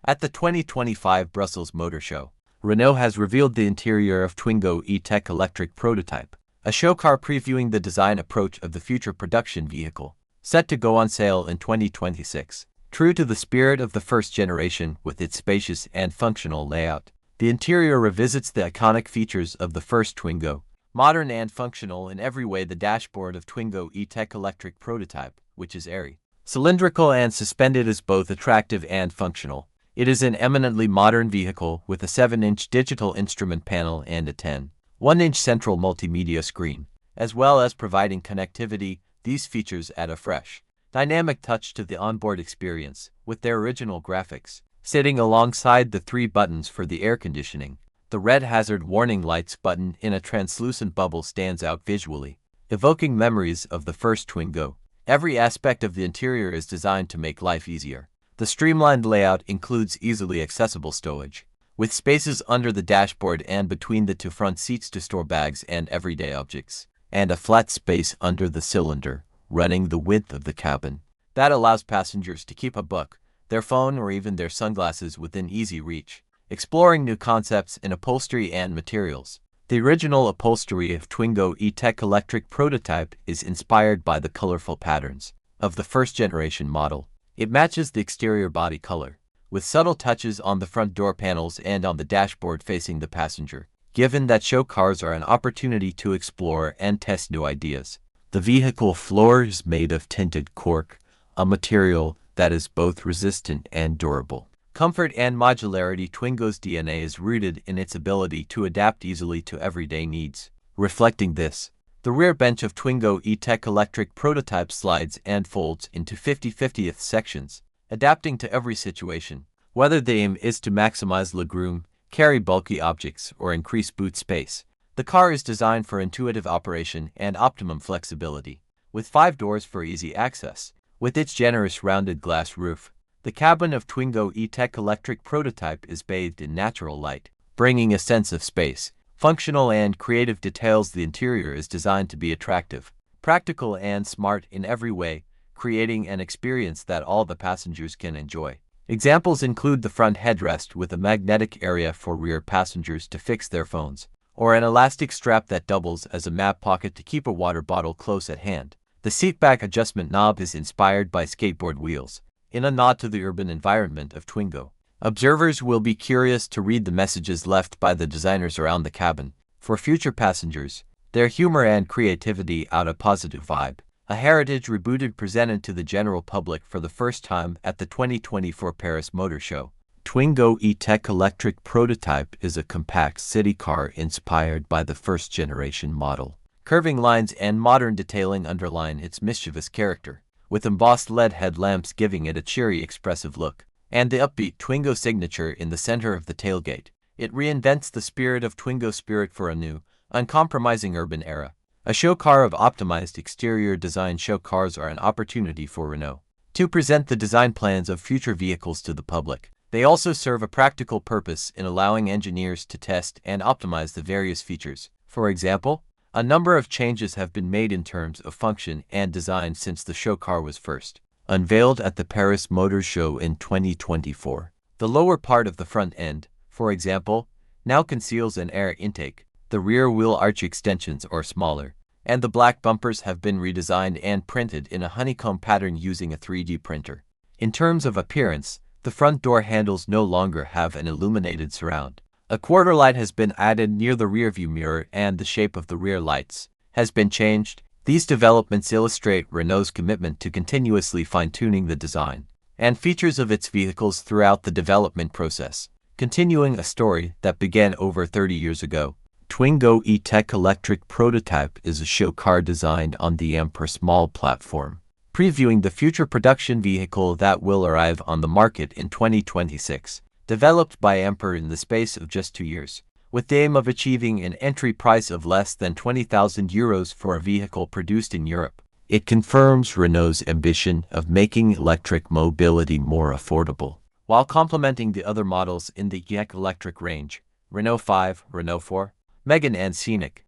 At the 2025 Brussels Motor Show, Renault has revealed the interior of Twingo E-Tech electric prototype, a show car previewing the design approach of the future production vehicle, set to go on sale in 2026. True to the spirit of the first generation with its spacious and functional layout, the interior revisits the iconic features of the first Twingo, modern and functional in every way. The dashboard of Twingo E-Tech electric prototype, which is airy, cylindrical and suspended, is both attractive and functional. It is an eminently modern vehicle with a 7-inch digital instrument panel and a 10.1-inch central multimedia screen, as well as providing connectivity. These features add a fresh, dynamic touch to the onboard experience, with their original graphics sitting alongside the 3 buttons for the air conditioning. The red hazard warning lights button in a translucent bubble stands out visually, evoking memories of the first Twingo. Every aspect of the interior is designed to make life easier. The streamlined layout includes easily accessible stowage, with spaces under the dashboard and between the 2 front seats to store bags and everyday objects, and a flat space under the cylinder, running the width of the cabin. That allows passengers to keep a book, their phone, or even their sunglasses within easy reach. Exploring new concepts in upholstery and materials. The original upholstery of Twingo E-Tech electric prototype is inspired by the colorful patterns of the first-generation model. It matches the exterior body color, with subtle touches on the front door panels and on the dashboard facing the passenger. Given that show cars are an opportunity to explore and test new ideas, the vehicle floor is made of tinted cork, a material that is both resistant and durable. Comfort and modularity. Twingo's DNA is rooted in its ability to adapt easily to everyday needs. Reflecting this, the rear bench of Twingo E-Tech electric prototype slides and folds into 50/50th sections, adapting to every situation. Whether the aim is to maximize legroom, carry bulky objects, or increase boot space, the car is designed for intuitive operation and optimum flexibility. With 5 doors for easy access, with its generous rounded glass roof, the cabin of Twingo E-Tech electric prototype is bathed in natural light, bringing a sense of space, functional and creative details. The interior is designed to be attractive, practical and smart in every way, creating an experience that all the passengers can enjoy. Examples include the front headrest with a magnetic area for rear passengers to fix their phones, or an elastic strap that doubles as a map pocket to keep a water bottle close at hand. The seatback adjustment knob is inspired by skateboard wheels, in a nod to the urban environment of Twingo. Observers will be curious to read the messages left by the designers around the cabin. For future passengers, their humor and creativity add a positive vibe. A heritage rebooted presented to the general public for the first time at the 2024 Paris Motor Show. Twingo E-Tech electric prototype is a compact city car inspired by the first-generation model. Curving lines and modern detailing underline its mischievous character, with embossed LED headlamps giving it a cheery, expressive look, and the upbeat Twingo signature in the center of the tailgate. It reinvents the spirit of Twingo spirit for a new, uncompromising urban era. A show car of optimized exterior design. Show cars are an opportunity for Renault to present the design plans of future vehicles to the public. They also serve a practical purpose in allowing engineers to test and optimize the various features. For example, a number of changes have been made in terms of function and design since the show car was first unveiled at the Paris Motor Show in 2024. The lower part of the front end, for example, now conceals an air intake. The rear wheel arch extensions are smaller, and the black bumpers have been redesigned and printed in a honeycomb pattern using a 3D printer. In terms of appearance, the front door handles no longer have an illuminated surround. A quarter light has been added near the rearview mirror and the shape of the rear lights has been changed. These developments illustrate Renault's commitment to continuously fine-tuning the design and features of its vehicles throughout the development process, continuing a story that began over 30 years ago. Twingo E-Tech electric prototype is a show car designed on the Ampere small platform, previewing the future production vehicle that will arrive on the market in 2026. Developed by Ampere in the space of just 2 years, with the aim of achieving an entry price of less than €20,000 for a vehicle produced in Europe. It confirms Renault's ambition of making electric mobility more affordable, while complementing the other models in the E-Tech electric range: Renault 5, Renault 4, Megane and Scenic.